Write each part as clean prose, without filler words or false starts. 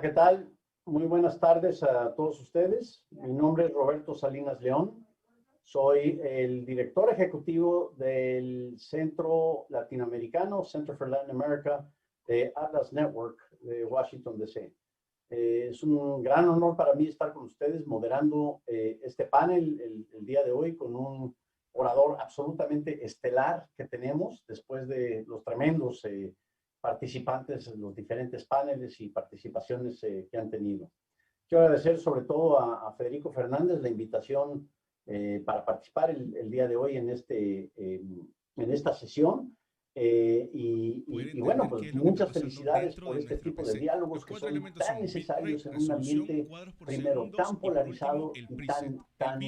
¿Qué tal? Muy buenas tardes a todos ustedes. Mi nombre es Roberto Salinas León. Soy el director ejecutivo del Centro Latinoamericano, Center for Latin America, de Atlas Network de Washington, D.C. Es un gran honor para mí estar con ustedes moderando este panel el día de hoy con un orador absolutamente estelar que tenemos después de los tremendos participantes en los diferentes paneles y participaciones que han tenido. Quiero agradecer sobre todo a Federico Fernández la invitación para participar el día de hoy en esta sesión. Y bueno, pues muchas felicidades por este tipo de diálogos que son tan necesarios en un ambiente, primero, tan polarizado y tan tan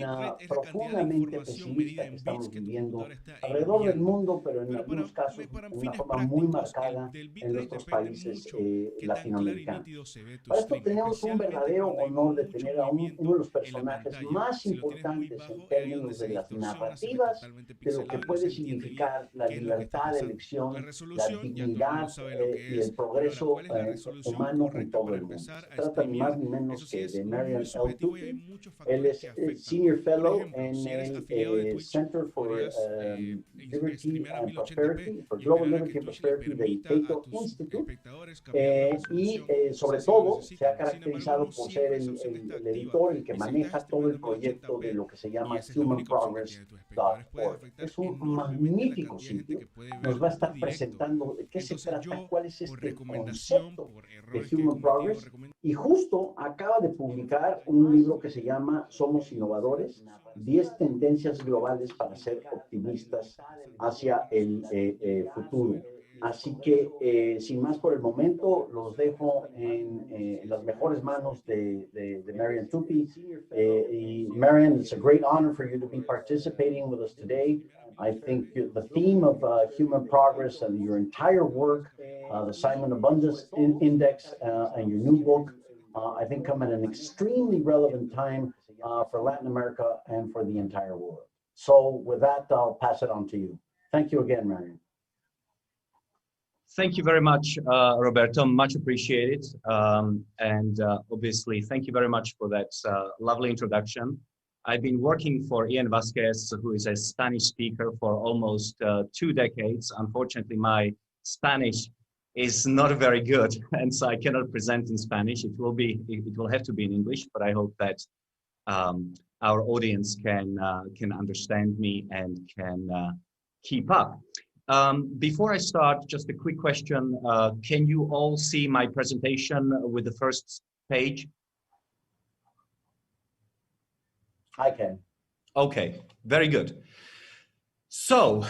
profundamente pesimista que estamos viviendo alrededor del mundo, pero en algunos casos en una forma muy marcada en nuestros países latinoamericanos. Para esto tenemos un verdadero honor de tener a uno de los personajes más importantes en términos de las narrativas de lo que puede significar la libertad de elección, la dignidad y el progreso humano en todo el mundo. Se trata ni más ni menos que de Marian L. Tupy. Él es Senior Fellow en el Center for Liberty and Prosperity, for Global Liberty and Prosperity del Cato Institute, y sobre todo se ha caracterizado por ser el editor, el que maneja todo el proyecto de lo que se llama humanprogress.org. Es un magnífico sitio, nos va a estar presentando de qué se trata, cuál es este concepto de Human Progress, y justo acaba de publicar un libro que se llama Somos Innovadores, 10 tendencias globales para ser optimistas hacia el futuro. Así que, sin más por el momento, los dejo en las mejores manos de Marian Tupy. Marian, it's a great honor for you to be participating with us today. I think the theme of human progress and your entire work, the Simon Abundance Index and your new book, I think come at an extremely relevant time for Latin America and for the entire world. So with that, I'll pass it on to you. Thank you again, Marian. Thank you very much, Roberto. Much appreciated. Obviously, thank you very much for that lovely introduction. I've been working for Ian Vasquez, who is a Spanish speaker, for almost 2 decades. Unfortunately, my Spanish is not very good, and so I cannot present in Spanish. It will have to be in English, but I hope that our audience can understand me and can keep up. Before I start, just a quick question. Can you all see my presentation with the first page? I can. Okay, very good. So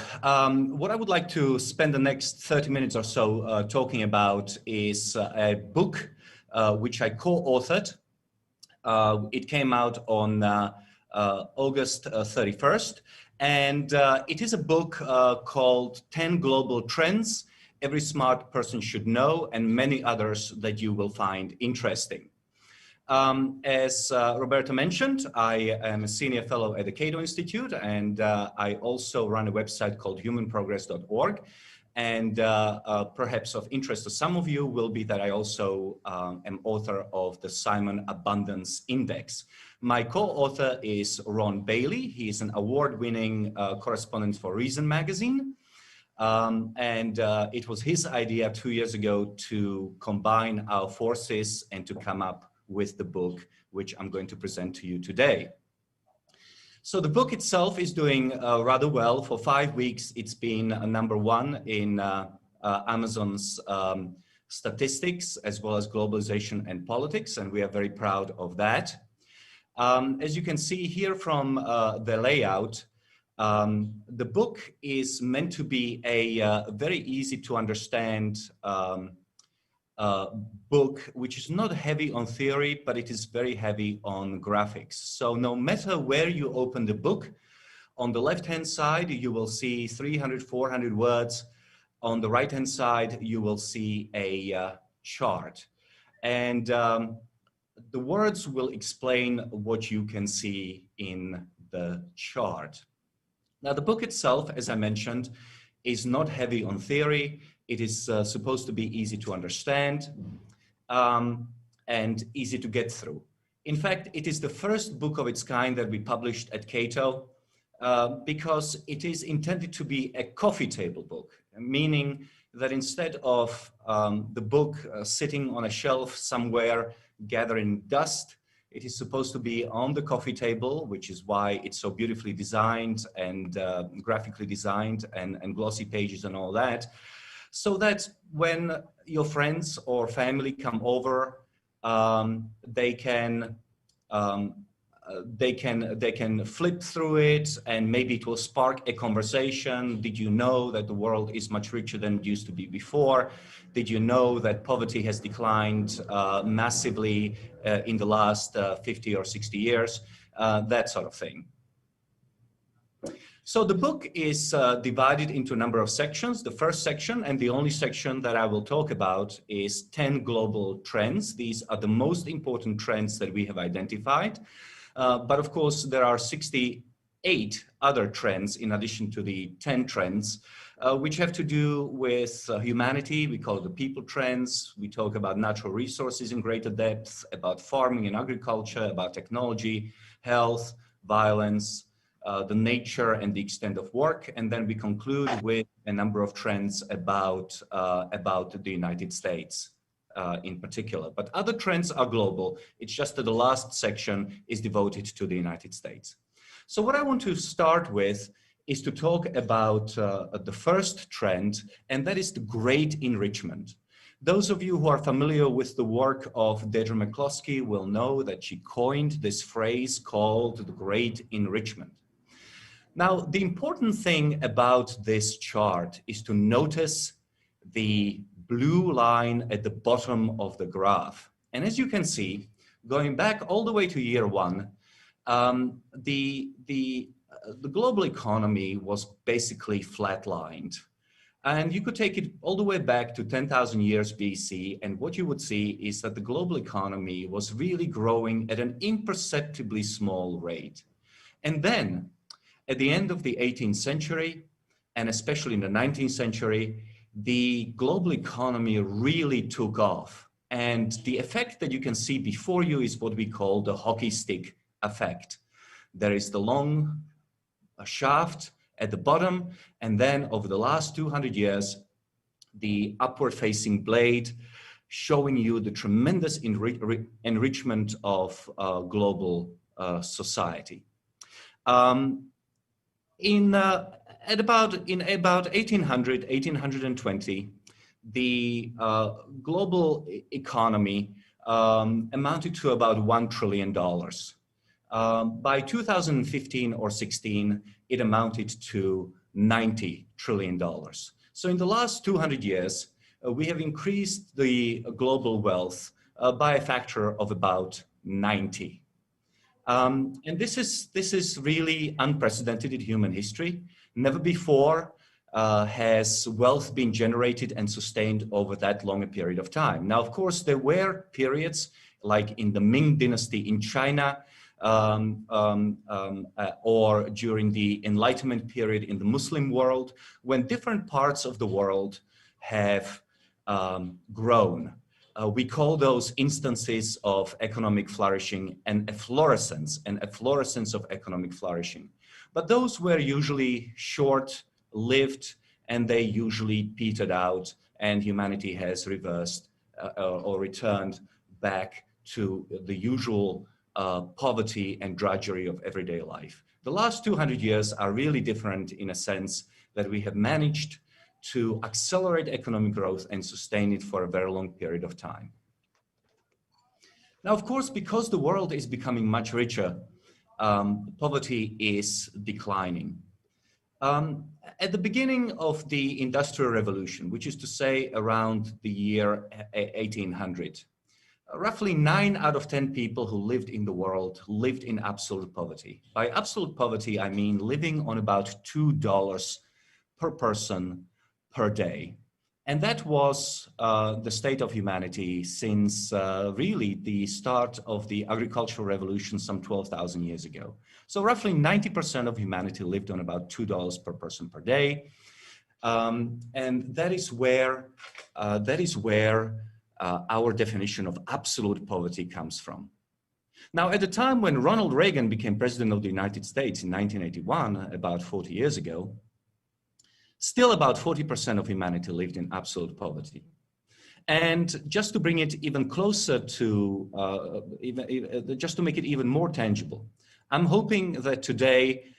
what I would like to spend the next 30 minutes or so talking about is a book which I co-authored. It came out on August 31st. And it is a book called 10 Global Trends Every Smart Person Should Know, and many others that you will find interesting. As Roberto mentioned, I am a senior fellow at the Cato Institute, and I also run a website called humanprogress.org. And perhaps of interest to some of you will be that I also am author of the Simon Abundance Index. My co-author is Ron Bailey. He is an award-winning correspondent for Reason magazine. It was his idea 2 years ago to combine our forces and to come up with the book, which I'm going to present to you today. So the book itself is doing rather well. For 5 weeks, it's been #1 in Amazon's statistics, as well as globalization and politics, and we are very proud of that. As you can see here from the layout, the book is meant to be a very easy to understand book, which is not heavy on theory, but it is very heavy on graphics. So no matter where you open the book, on the left-hand side, you will see 300, 400 words. On the right-hand side, you will see a chart. And the words will explain what you can see in the chart. Now, the book itself, as I mentioned, is not heavy on theory. It is supposed to be easy to understand and easy to get through. In fact, it is the first book of its kind that we published at Cato because it is intended to be a coffee table book, meaning that instead of the book sitting on a shelf somewhere gathering dust, it is supposed to be on the coffee table, which is why it's so beautifully designed and graphically designed and glossy pages and all that. So that when your friends or family come over, they can flip through it, and maybe it will spark a conversation. Did you know that the world is much richer than it used to be before? Did you know that poverty has declined massively in the last 50 or 60 years? that sort of thing. So the book is divided into a number of sections. The first section, and the only section that I will talk about, is 10 global trends. These are the most important trends that we have identified. But of course, there are 68 other trends in addition to the 10 trends, which have to do with humanity. We call it the people trends. We talk about natural resources in greater depth, about farming and agriculture, about technology, health, violence, the nature and the extent of work, and then we conclude with a number of trends about the United States in particular. But other trends are global. It's just that the last section is devoted to the United States. So what I want to start with is to talk about the first trend, and that is the Great Enrichment. Those of you who are familiar with the work of Deirdre McCloskey will know that she coined this phrase called the Great Enrichment. Now, the important thing about this chart is to notice the blue line at the bottom of the graph. And as you can see, going back all the way to year one, the global economy was basically flatlined. And you could take it all the way back to 10,000 years BC, and what you would see is that the global economy was really growing at an imperceptibly small rate. And then, at the end of the 18th century, and especially in the 19th century, the global economy really took off. And the effect that you can see before you is what we call the hockey stick effect. There is the long shaft at the bottom, and then over the last 200 years, the upward facing blade showing you the tremendous enrichment of global society. In about 1800, 1820, the global economy amounted to about $1 trillion. By 2015 or 16, it amounted to $90 trillion. So in the last 200 years, we have increased the global wealth by a factor of about 90. And this is really unprecedented in human history. Never before has wealth been generated and sustained over that long a period of time. Now, of course, there were periods like in the Ming Dynasty in China, or during the Enlightenment period in the Muslim world, when different parts of the world have grown. We call those instances of economic flourishing an efflorescence of economic flourishing. But those were usually short-lived, and they usually petered out, and humanity has reversed or returned back to the usual poverty and drudgery of everyday life. The last 200 years are really different in a sense that we have managed to accelerate economic growth and sustain it for a very long period of time. Now, of course, because the world is becoming much richer, poverty is declining. At the beginning of the Industrial Revolution, which is to say around the year 1800, roughly 9 out of 10 people who lived in the world lived in absolute poverty. By absolute poverty, I mean living on about $2 per person per day. And that was the state of humanity since really the start of the agricultural revolution some 12,000 years ago. So roughly 90% of humanity lived on about $2 per person per day. And that is where our definition of absolute poverty comes from. Now, at the time when Ronald Reagan became president of the United States in 1981, about 40 years ago, still about 40% of humanity lived in absolute poverty. And just to bring it even closer to, just to make it even more tangible, I'm hoping that today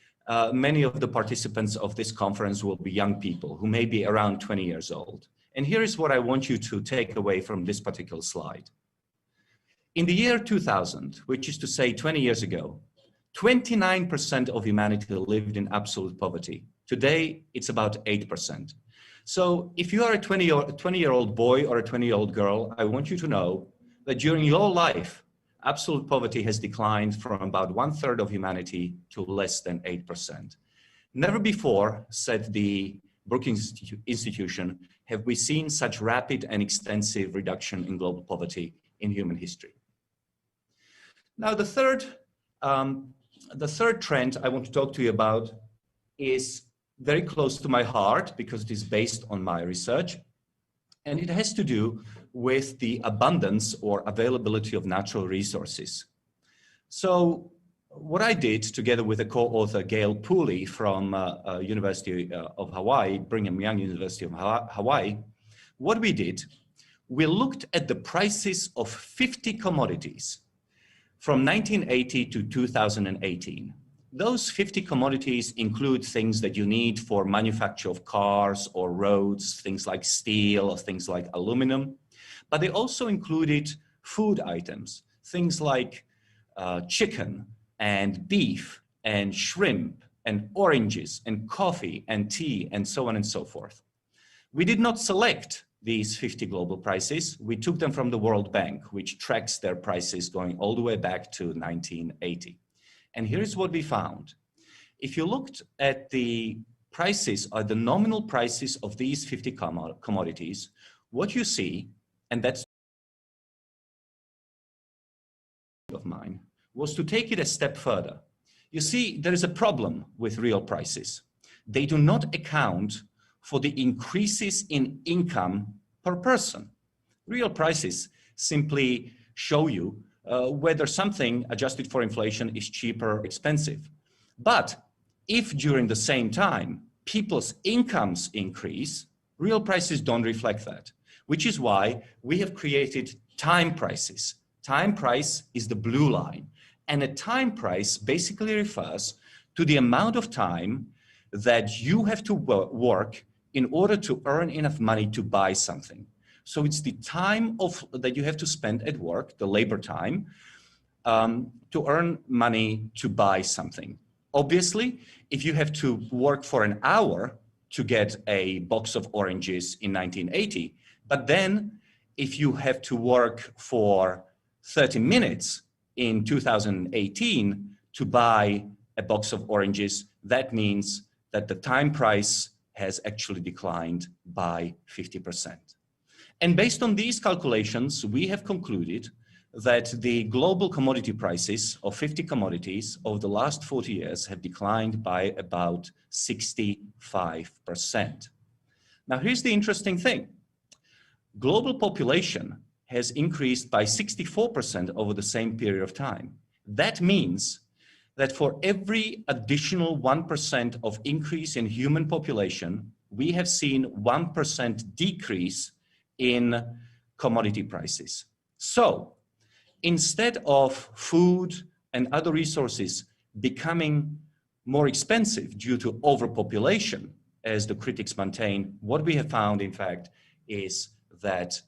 many of the participants of this conference will be young people who may be around 20 years old. And here is what I want you to take away from this particular slide. In the year 2000, which is to say 20 years ago, 29% of humanity lived in absolute poverty. Today, it's about 8%. So if you are a 20-year-old boy or a 20-year-old girl, I want you to know that during your life, absolute poverty has declined from about 1/3 of humanity to less than 8%. Never before, said the Brookings Institution, have we seen such rapid and extensive reduction in global poverty in human history. Now, the third trend I want to talk to you about is very close to my heart because it is based on my research, and it has to do with the abundance or availability of natural resources. So what I did together with a co-author, Gail Pooley from University of Hawaii, Brigham Young University of Hawaii, what we did, we looked at the prices of 50 commodities from 1980 to 2018. Those 50 commodities include things that you need for manufacture of cars or roads, things like steel, things like aluminum, but they also included food items, things like chicken and beef and shrimp and oranges and coffee and tea and so on and so forth. We did not select these 50 global prices. We took them from the World Bank, which tracks their prices going all the way back to 1980. And here's what we found. If you looked at the prices or the nominal prices of these 50 commodities, what you see, and that's of mine, was to take it a step further. You see, there is a problem with real prices. They do not account for the increases in income per person. Real prices simply show you whether something adjusted for inflation is cheaper or expensive. But if during the same time people's incomes increase, real prices don't reflect that, which is why we have created time prices. Time price is the blue line, and a time price basically refers to the amount of time that you have to work in order to earn enough money to buy something. So it's the time that you have to spend at work, the labor time, to earn money to buy something. Obviously, if you have to work for an hour to get a box of oranges in 1980, but then if you have to work for 30 minutes in 2018 to buy a box of oranges, that means that the time price has actually declined by 50%. And based on these calculations, we have concluded that the global commodity prices of 50 commodities over the last 40 years have declined by about 65%. Now, here's the interesting thing. Global population has increased by 64% over the same period of time. That means that for every additional 1% of increase in human population, we have seen 1% decrease in commodity prices. So instead of food and other resources becoming more expensive due to overpopulation, as the critics maintain, what we have found, in fact, is that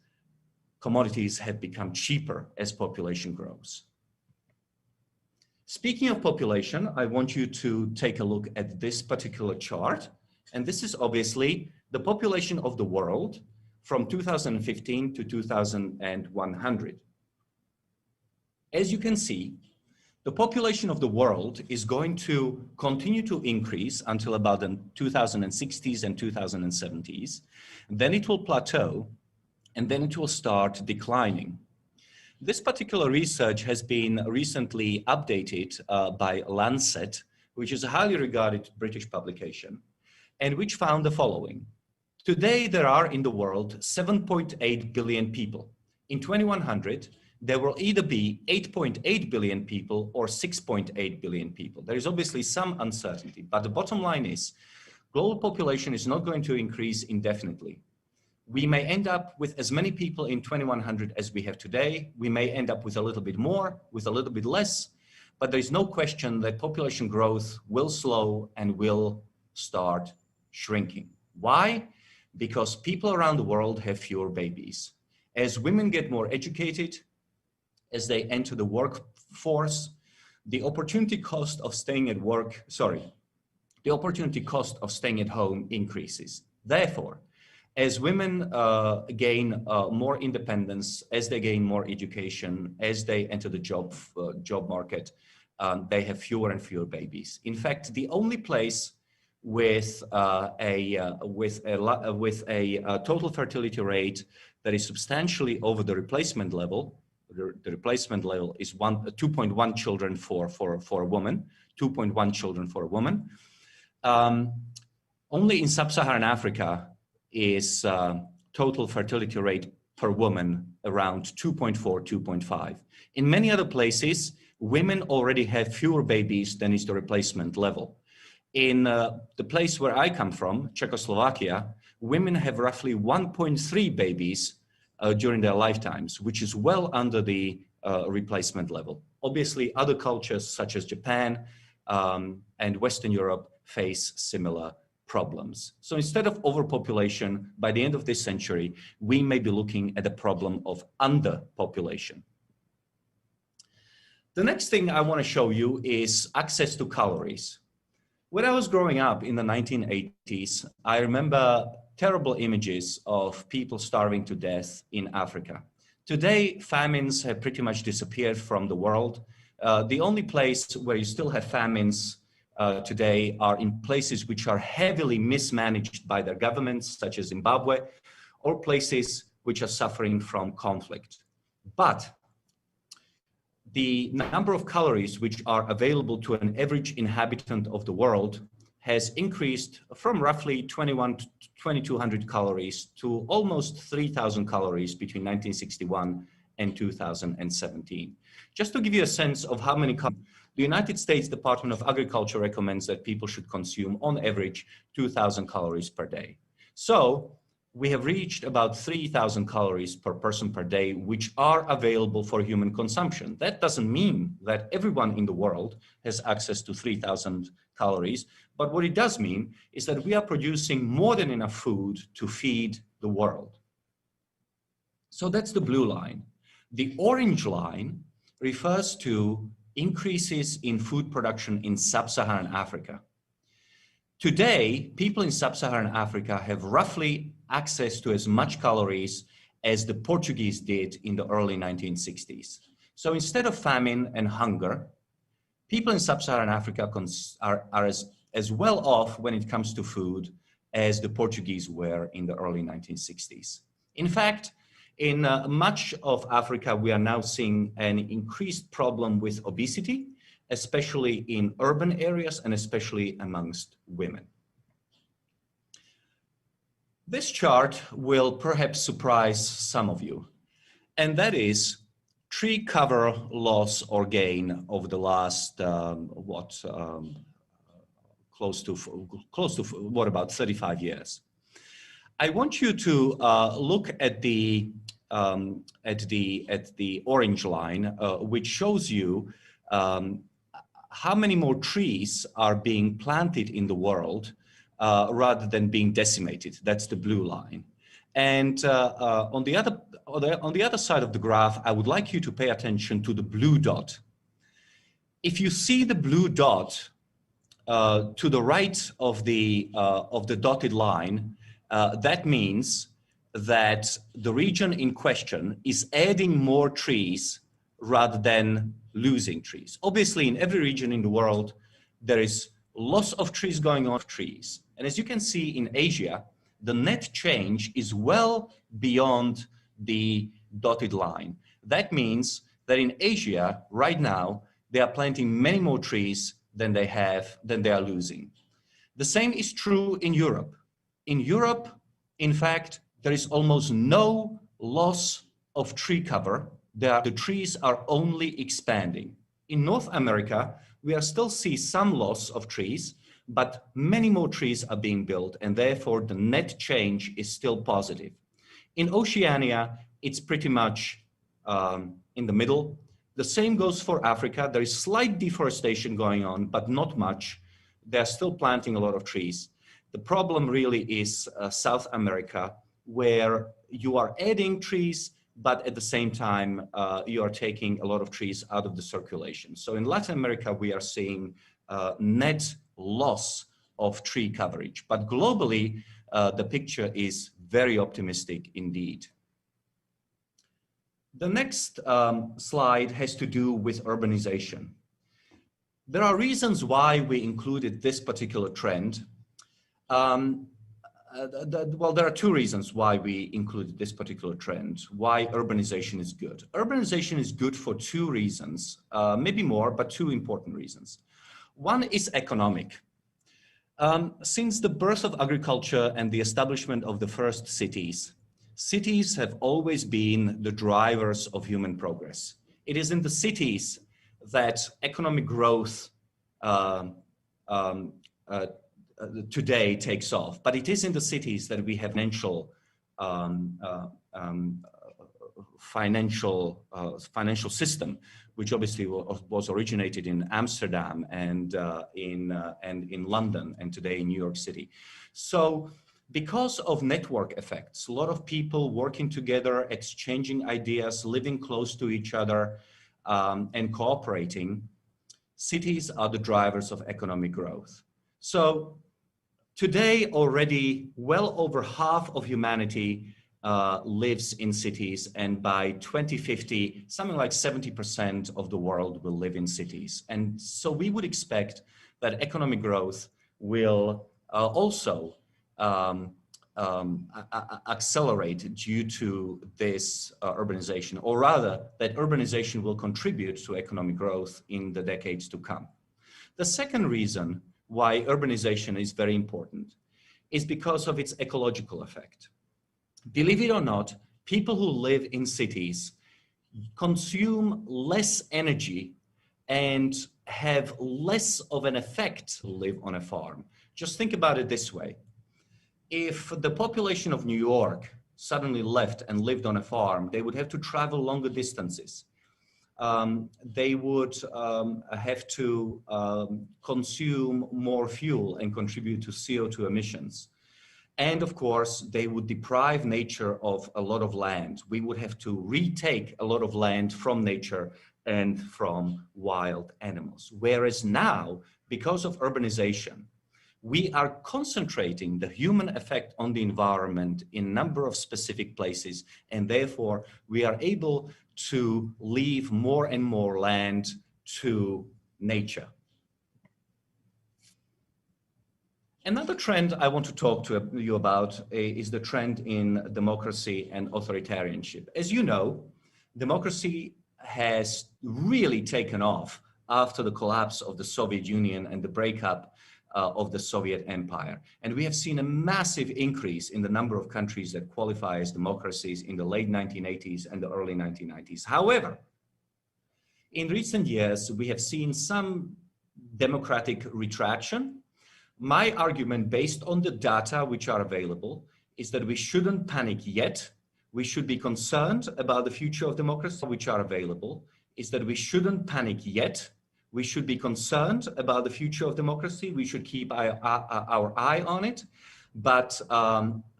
commodities have become cheaper as population grows. Speaking of population, I want you to take a look at this particular chart. And this is obviously the population of the world from 2015 to 2100. As you can see, the population of the world is going to continue to increase until about the 2060s and 2070s. Then it will plateau, and then it will start declining. This particular research has been recently updated by Lancet, which is a highly regarded British publication, and which found the following. Today, there are in the world 7.8 billion people. In 2100, there will either be 8.8 billion people or 6.8 billion people. There is obviously some uncertainty, but the bottom line is global population is not going to increase indefinitely. We may end up with as many people in 2100 as we have today. We may end up with a little bit more, with a little bit less, but there's no question that population growth will slow and will start shrinking. Why? Because people around the world have fewer babies. As women get more educated, as they enter the workforce, the opportunity cost of staying at home increases. Therefore, As women gain more independence, as they gain more education, as they enter the job market, they have fewer and fewer babies. In fact, the only place with a total fertility rate that is substantially over the replacement level, the replacement level is 2.1 children for a woman, 2.1 children for a woman. Only in Sub-Saharan Africa is total fertility rate per woman around 2.4, 2.5. In many other places, women already have fewer babies than is the replacement level. In the place where I come from, Czechoslovakia, women have roughly 1.3 babies during their lifetimes, which is well under the replacement level. Obviously, other cultures such as Japan and Western Europe face similar problems. So instead of overpopulation, by the end of this century, we may be looking at a problem of underpopulation. The next thing I want to show you is access to calories. When I was growing up in the 1980s, I remember terrible images of people starving to death in Africa. Today, famines have pretty much disappeared from the world. The only place where you still have famines today are in places which are heavily mismanaged by their governments, such as Zimbabwe, or places which are suffering from conflict. But the number of calories which are available to an average inhabitant of the world has increased from roughly 2,200 calories to almost 3,000 calories between 1961 and 2017. Just to give you a sense of how many calories, the United States Department of Agriculture recommends that people should consume on average 2,000 calories per day. So we have reached about 3,000 calories per person per day, which are available for human consumption. That doesn't mean that everyone in the world has access to 3,000 calories, but what it does mean is that we are producing more than enough food to feed the world. So that's the blue line. The orange line refers to increases in food production in Sub-Saharan Africa. Today, people in Sub-Saharan Africa have roughly access to as much calories as the Portuguese did in the early 1960s. So instead of famine and hunger, people in Sub-Saharan Africa are as well off when it comes to food as the Portuguese were in the early 1960s. In fact, in much of Africa, we are now seeing an increased problem with obesity, especially in urban areas and especially amongst women. This chart will perhaps surprise some of you, and that is tree cover loss or gain over the last, close to what, about 35 years. I want you to look at the orange line, which shows you how many more trees are being planted in the world rather than being decimated. That's the blue line. And on the other side of the graph, I would like you to pay attention to the blue dot. If you see the blue dot to the right of the dotted line, that means that the region in question is adding more trees rather than losing trees. Obviously, in every region in the world, there is loss of trees going on. And as you can see in Asia, the net change is well beyond the dotted line. That means that in Asia, right now, they are planting many more trees than they are losing. The same is true in Europe. In Europe, in fact, there is almost no loss of tree cover. The trees are only expanding. In North America, we are still see some loss of trees, but many more trees are being built, and therefore the net change is still positive. In Oceania, it's pretty much in the middle. The same goes for Africa. There is slight deforestation going on, but not much. They're still planting a lot of trees. The problem really is South America, where you are adding trees, but at the same time, you are taking a lot of trees out of the circulation. So in Latin America, we are seeing net loss of tree coverage. But globally, the picture is very optimistic indeed. The next slide has to do with urbanization. There are reasons why we included this particular trend. Well, there are two reasons why we included this particular trend, why urbanization is good. Urbanization is good for two reasons, maybe more, but two important reasons. One is economic. Since the birth of agriculture and the establishment of the first cities, cities have always been the drivers of human progress. It is in the cities that economic growth today takes off, but it is in the cities that we have financial system, which obviously was originated in Amsterdam and in London and today in New York City. So because of network effects, a lot of people working together, exchanging ideas, living close to each other, and cooperating, cities are the drivers of economic growth. So today already well over half of humanity lives in cities, and by 2050, something like 70% of the world will live in cities. And so we would expect that economic growth will also accelerate due to this urbanization, or rather that urbanization will contribute to economic growth in the decades to come. The second reason why urbanization is very important is because of its ecological effect. Believe it or not, people who live in cities consume less energy and have less of an effect to live on a farm. Just think about it this way. If the population of New York suddenly left and lived on a farm, they would have to travel longer distances. They would have to consume more fuel and contribute to CO2 emissions. And of course, they would deprive nature of a lot of land. We would have to retake a lot of land from nature and from wild animals. Whereas now, because of urbanization, we are concentrating the human effect on the environment in a number of specific places, and therefore we are able to leave more and more land to nature. Another trend I want to talk to you about is the trend in democracy and authoritarianship. As you know, democracy has really taken off after the collapse of the Soviet Union and the breakup of the Soviet Empire. And we have seen a massive increase in the number of countries that qualify as democracies in the late 1980s and the early 1990s. However, in recent years, we have seen some democratic retraction. My argument, based on the data which are available, is that we shouldn't panic yet. We should be concerned about the future of democracy, which are available, is that we shouldn't panic yet. We should be concerned about the future of democracy. We should keep our eye on it. But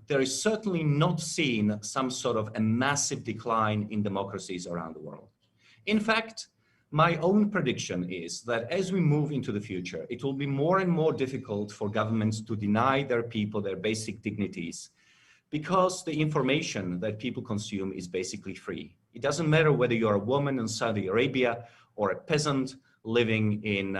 there is certainly not seen some sort of a massive decline in democracies around the world. In fact, my own prediction is that as we move into the future, it will be more and more difficult for governments to deny their people their basic dignities, because the information that people consume is basically free. It doesn't matter whether you're a woman in Saudi Arabia or a peasant living in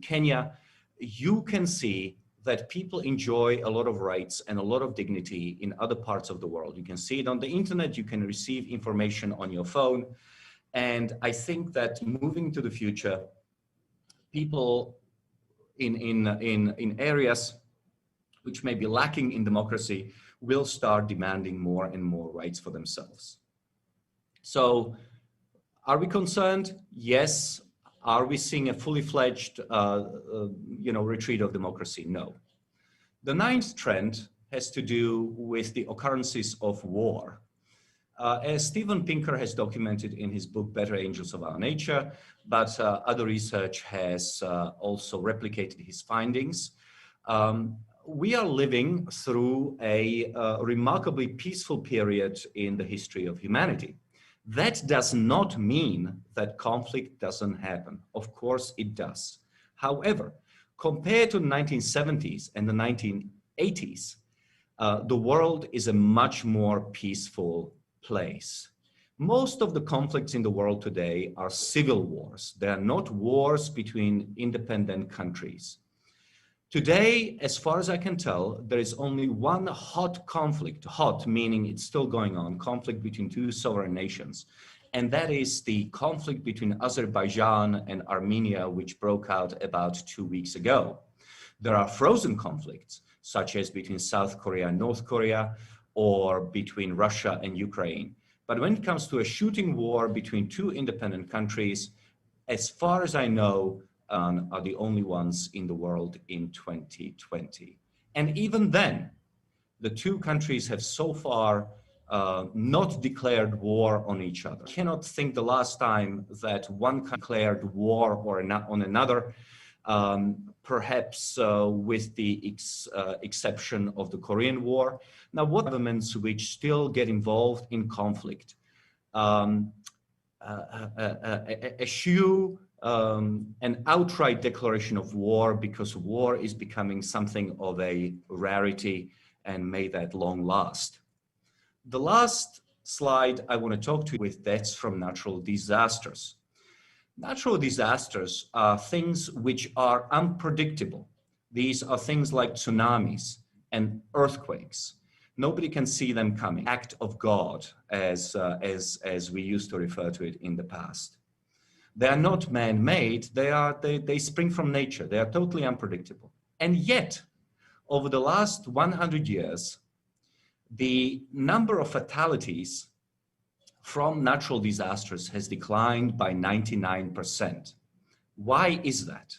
Kenya. You can see that people enjoy a lot of rights and a lot of dignity in other parts of the world. You can see it on the internet, you can receive information on your phone. And I think that moving to the future, people in areas which may be lacking in democracy will start demanding more and more rights for themselves. So are we concerned? Yes. Are we seeing a fully fledged retreat of democracy? No. The ninth trend has to do with the occurrences of war. As Steven Pinker has documented in his book, Better Angels of Our Nature, but other research has also replicated his findings. We are living through a remarkably peaceful period in the history of humanity. That does not mean that conflict doesn't happen. Of course it does. However, compared to the 1970s and the 1980s, the world is a much more peaceful place. Most of the conflicts in the world today are civil wars. They are not wars between independent countries. Today, as far as I can tell, there is only one hot conflict, hot meaning it's still going on, conflict between two sovereign nations. And that is the conflict between Azerbaijan and Armenia, which broke out about 2 weeks ago. There are frozen conflicts, such as between South Korea and North Korea, or between Russia and Ukraine. But when it comes to a shooting war between two independent countries, as far as I know, are the only ones in the world in 2020. And even then, the two countries have so far not declared war on each other. I cannot think the last time that one declared war on another, perhaps with the exception of the Korean War. Now, what governments which still get involved in conflict eschew an outright declaration of war, because war is becoming something of a rarity, and may that long last. The last slide I want to talk to you with deaths from natural disasters. Natural disasters are things which are unpredictable. These are things like tsunamis and earthquakes. Nobody can see them coming. Act of God, as we used to refer to it in the past. They are not man-made, they spring from nature. They are totally unpredictable. And yet, over the last 100 years, the number of fatalities from natural disasters has declined by 99%. Why is that?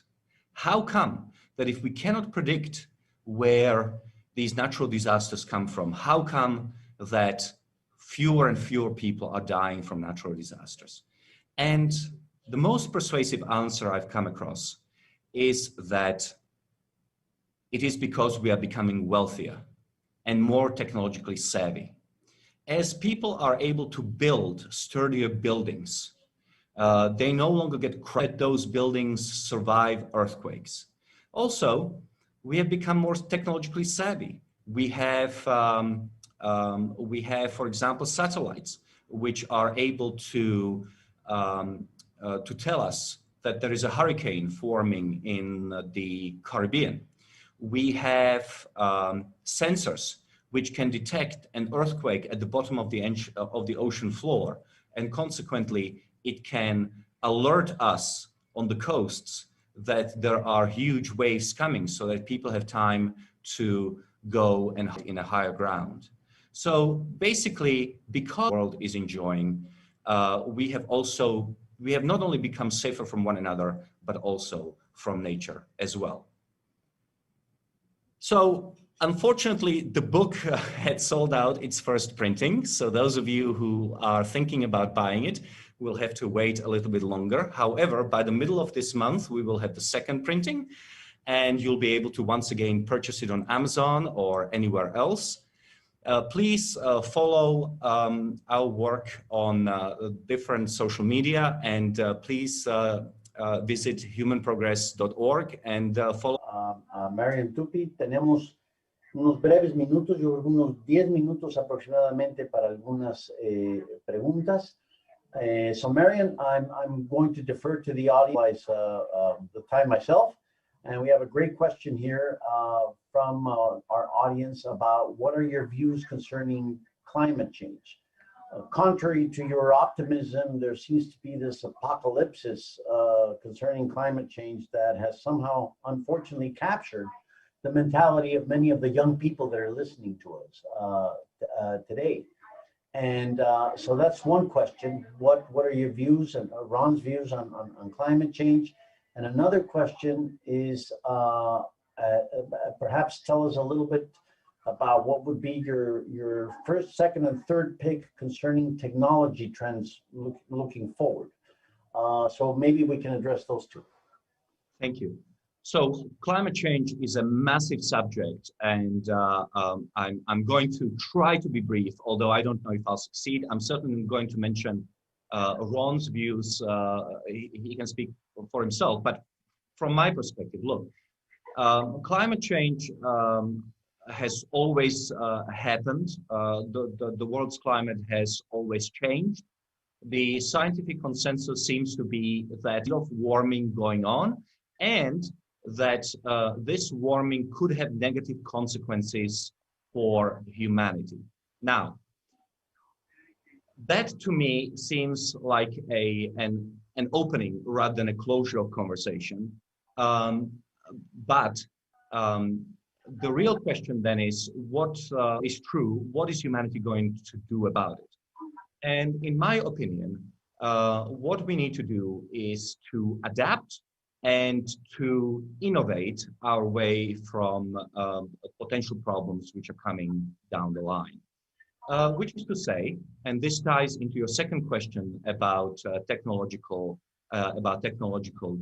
How come that if we cannot predict where these natural disasters come from, how come that fewer and fewer people are dying from natural disasters? And the most persuasive answer I've come across is that it is because we are becoming wealthier and more technologically savvy. As people are able to build sturdier buildings, they no longer get credit. Those buildings survive earthquakes. Also, we have become more technologically savvy. We have, for example, satellites, which are able to tell us that there is a hurricane forming in the Caribbean. We have sensors which can detect an earthquake at the bottom of the ocean floor, and consequently, it can alert us on the coasts that there are huge waves coming, so that people have time to go and in a higher ground. So basically, because the world is enjoying, we have not only become safer from one another, but also from nature as well. So unfortunately, the book had sold out its first printing. So those of you who are thinking about buying it will have to wait a little bit longer. However, by the middle of this month, we will have the second printing, and you'll be able to once again purchase it on Amazon or anywhere else. Please follow our work on different social media, and please visit humanprogress.org and follow. Marian Tupi, tenemos unos breves minutos, yo creo que unos 10 minutos aproximadamente para algunas preguntas. So Marian, I'm going to defer to the audience the time myself. And we have a great question here from our audience about what are your views concerning climate change? Contrary to your optimism, there seems to be this apocalypse concerning climate change that has somehow, unfortunately, captured the mentality of many of the young people that are listening to us today. And so that's one question. What are your views and Ron's views on climate change? And another question is, perhaps tell us a little bit about what would be your first, second, and third pick concerning technology trends looking forward. So maybe we can address those two. Thank you. So climate change is a massive subject, and I'm going to try to be brief, although I don't know if I'll succeed. I'm certainly going to mention Ron's views. He can speak for himself, but from my perspective, look, climate change has always happened. The world's climate has always changed. The scientific consensus seems to be that of warming going on, and that this warming could have negative consequences for humanity. Now, that to me seems like an opening rather than a closure of conversation. But the real question then is, what is true? What is humanity going to do about it? And in my opinion, what we need to do is to adapt and to innovate our way from potential problems which are coming down the line. Which is to say, and this ties into your second question about technological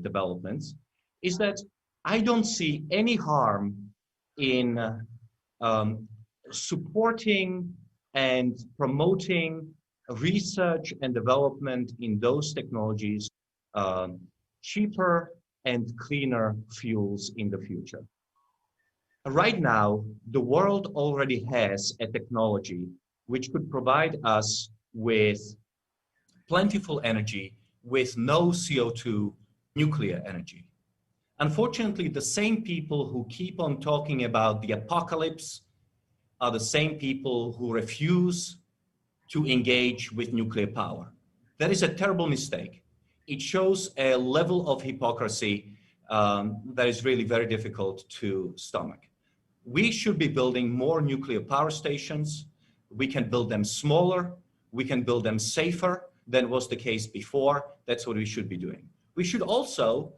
developments, is that I don't see any harm in supporting and promoting research and development in those technologies, cheaper and cleaner fuels in the future. Right now, the world already has a technology which could provide us with plentiful energy with no CO2 nuclear energy. Unfortunately, the same people who keep on talking about the apocalypse are the same people who refuse to engage with nuclear power. That is a terrible mistake. It shows a level of hypocrisy that is really very difficult to stomach. We should be building more nuclear power stations. We can build them smaller. We can build them safer than was the case before. That's what we should be doing. We should also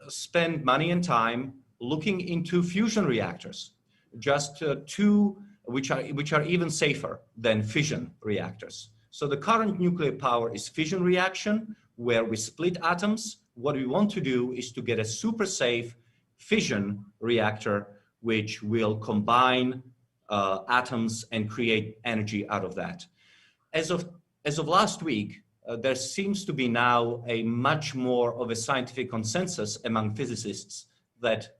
spend money and time looking into fusion reactors, just two which are even safer than fission reactors. So the current nuclear power is fission reaction, where we split atoms. What we want to do is to get a super safe fission reactor, which will combine atoms and create energy out of that. As of last week, there seems to be now a much more of a scientific consensus among physicists that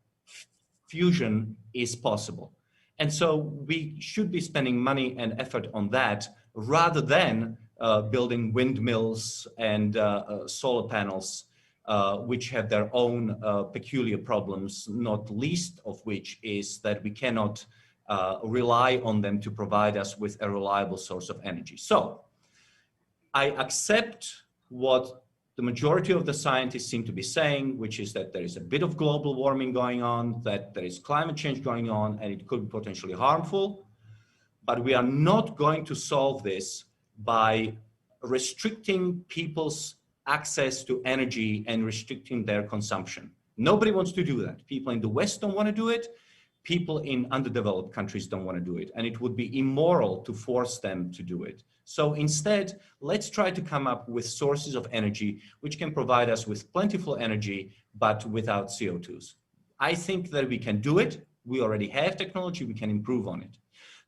fusion is possible. And so we should be spending money and effort on that rather than building windmills and solar panels, which have their own peculiar problems, not least of which is that we cannot rely on them to provide us with a reliable source of energy. So I accept what the majority of the scientists seem to be saying, which is that there is a bit of global warming going on, that there is climate change going on, and it could be potentially harmful. But we are not going to solve this by restricting people's access to energy and restricting their consumption. Nobody wants to do that. People in the West don't want to do it. People in underdeveloped countries don't want to do it. And it would be immoral to force them to do it. So instead, let's try to come up with sources of energy which can provide us with plentiful energy, but without CO2s. I think that we can do it. We already have technology. We can improve on it.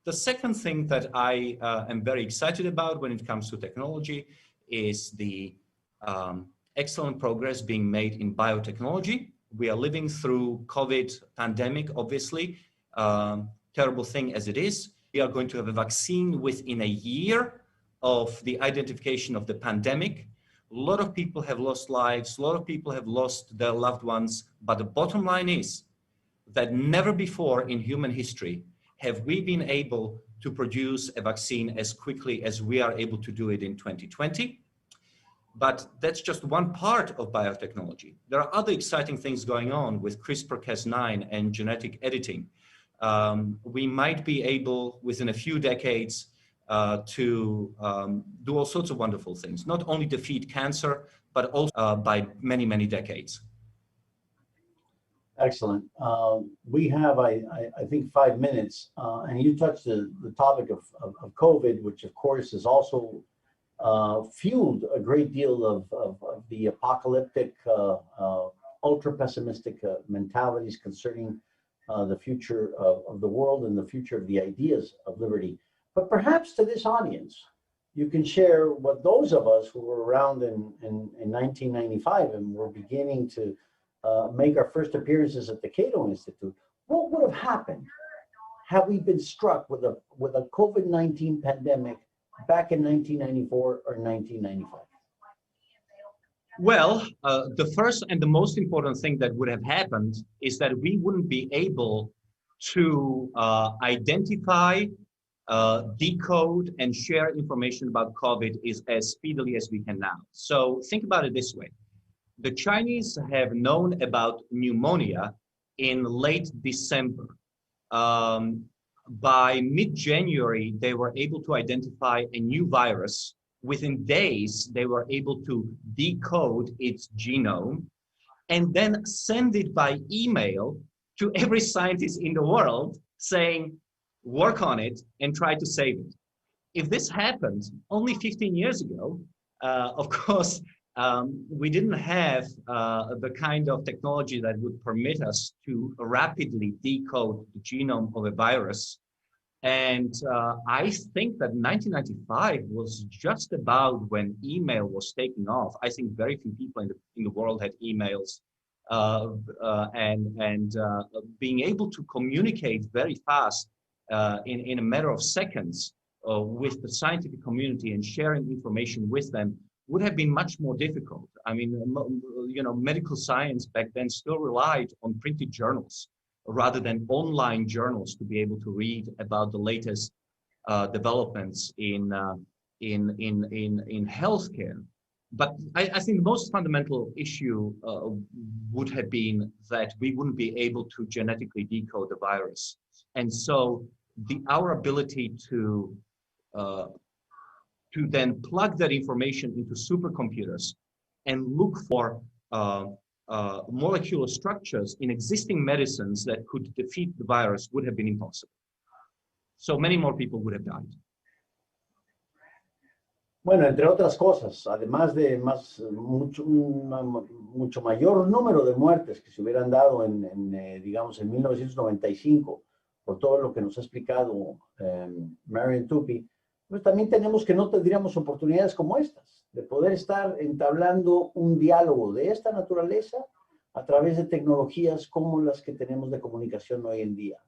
The second thing that I am very excited about when it comes to technology is the excellent progress being made in biotechnology. We are living through COVID pandemic, obviously, terrible thing as it is. We are going to have a vaccine within a year of the identification of the pandemic. A lot of people have lost lives. A lot of people have lost their loved ones. But the bottom line is that never before in human history have we been able to produce a vaccine as quickly as we are able to do it in 2020. But that's just one part of biotechnology. There are other exciting things going on with CRISPR-Cas9 and genetic editing. We might be able, within a few decades, to do all sorts of wonderful things, not only defeat cancer, but also by many, many decades. Excellent. We have, I think, 5 minutes, and you touched the topic of COVID, which of course is also fueled a great deal of the apocalyptic, ultra-pessimistic mentalities concerning the future of the world and the future of the ideas of liberty. But perhaps to this audience, you can share what those of us who were around in 1995 and were beginning to make our first appearances at the Cato Institute, what would have happened have we been struck with a COVID-19 pandemic back in 1994 or 1995? Well, the first and the most important thing that would have happened is that we wouldn't be able to identify, decode, and share information about COVID as speedily as we can now. So think about it this way. The Chinese have known about pneumonia in late December. By mid-January, they were able to identify a new virus. Within days, they were able to decode its genome and then send it by email to every scientist in the world saying, work on it and try to save it. If this happened only 15 years ago, of course, we didn't have the kind of technology that would permit us to rapidly decode the genome of a virus. And I think that 1995 was just about when email was taking off. I think very few people in the world had emails, and being able to communicate very fast in a matter of seconds with the scientific community and sharing information with them would have been much more difficult. I mean, you know, medical science back then still relied on printed journals rather than online journals to be able to read about the latest developments in healthcare. But I think the most fundamental issue would have been that we wouldn't be able to genetically decode the virus. And so our ability to then plug that information into supercomputers and look for molecular structures in existing medicines that could defeat the virus would have been impossible. So many more people would have died. Bueno, entre otras cosas, además de mucho mayor número de muertes que se hubieran dado digamos, en 1995, por todo lo que nos ha explicado Marian Tupy, pues también tenemos que no tendríamos oportunidades como estas, de poder estar entablando un diálogo de esta naturaleza a través de tecnologías como las que tenemos de comunicación hoy en día,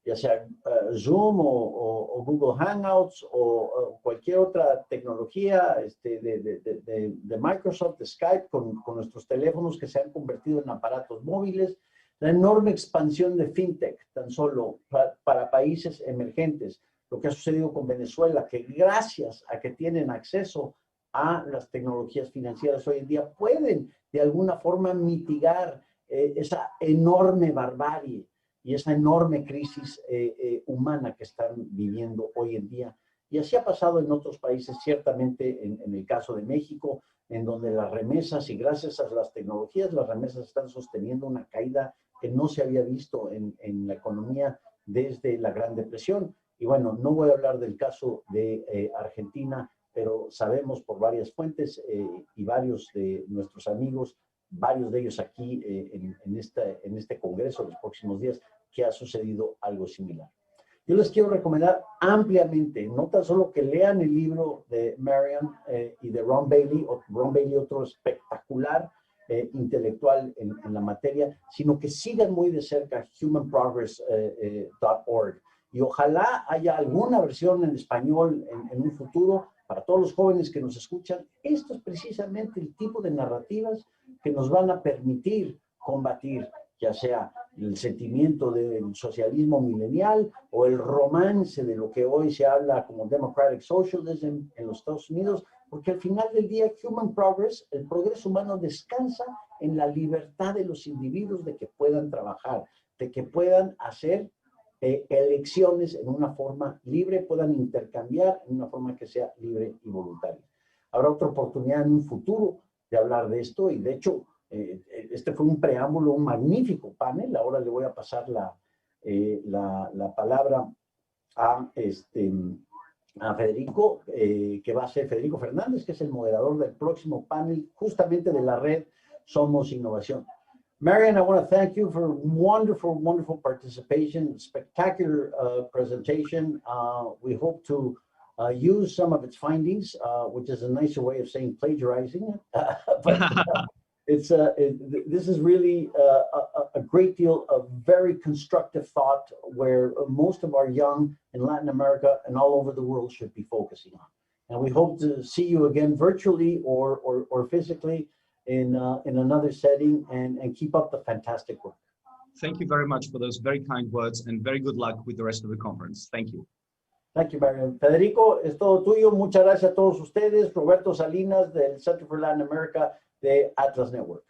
ya sea Zoom o Google Hangouts o cualquier otra tecnología de Microsoft, de Skype, con nuestros teléfonos que se han convertido en aparatos móviles, la enorme expansión de FinTech tan solo para países emergentes, lo que ha sucedido con Venezuela, que gracias a que tienen acceso a las tecnologías financieras hoy en día, pueden de alguna forma mitigar esa enorme barbarie y esa enorme crisis humana que están viviendo hoy en día. Y así ha pasado en otros países, ciertamente en el caso de México, en donde las remesas, y gracias a las tecnologías, las remesas están sosteniendo una caída que no se había visto en la economía desde la Gran Depresión. Y bueno, no voy a hablar del caso de Argentina, pero sabemos por varias fuentes y varios de nuestros amigos, varios de ellos aquí en este congreso los próximos días, que ha sucedido algo similar. Yo les quiero recomendar ampliamente, no tan solo que lean el libro de Marian y de Ron Bailey, otro espectacular intelectual en la materia, sino que sigan muy de cerca humanprogress.org. Y ojalá haya alguna versión en español en un futuro para todos los jóvenes que nos escuchan. Esto es precisamente el tipo de narrativas que nos van a permitir combatir, ya sea el sentimiento del socialismo milenial o el romance de lo que hoy se habla como Democratic Socialism en los Estados Unidos, porque al final del día, Human Progress, el progreso humano, descansa en la libertad de los individuos de que puedan trabajar, de que puedan hacer elecciones en una forma libre, puedan intercambiar en una forma que sea libre y voluntaria. Habrá otra oportunidad en un futuro de hablar de esto, y de hecho este fue un preámbulo, un magnífico panel. Ahora le voy a pasar la palabra a Federico, que va a ser Federico Fernández, que es el moderador del próximo panel justamente de la red Somos Innovación. Marian, I want to thank you for wonderful, wonderful participation, spectacular presentation. We hope to use some of its findings, which is a nicer way of saying plagiarizing. But This is really a great deal of very constructive thought where most of our young in Latin America and all over the world should be focusing on. And we hope to see you again virtually or physically in another setting, and keep up the fantastic work. Thank you very much for those very kind words, and very good luck with the rest of the conference. Thank you. Thank you, Mario. Federico, es todo tuyo. Muchas gracias a todos ustedes. Roberto Salinas del Center for Latin America de Atlas Network.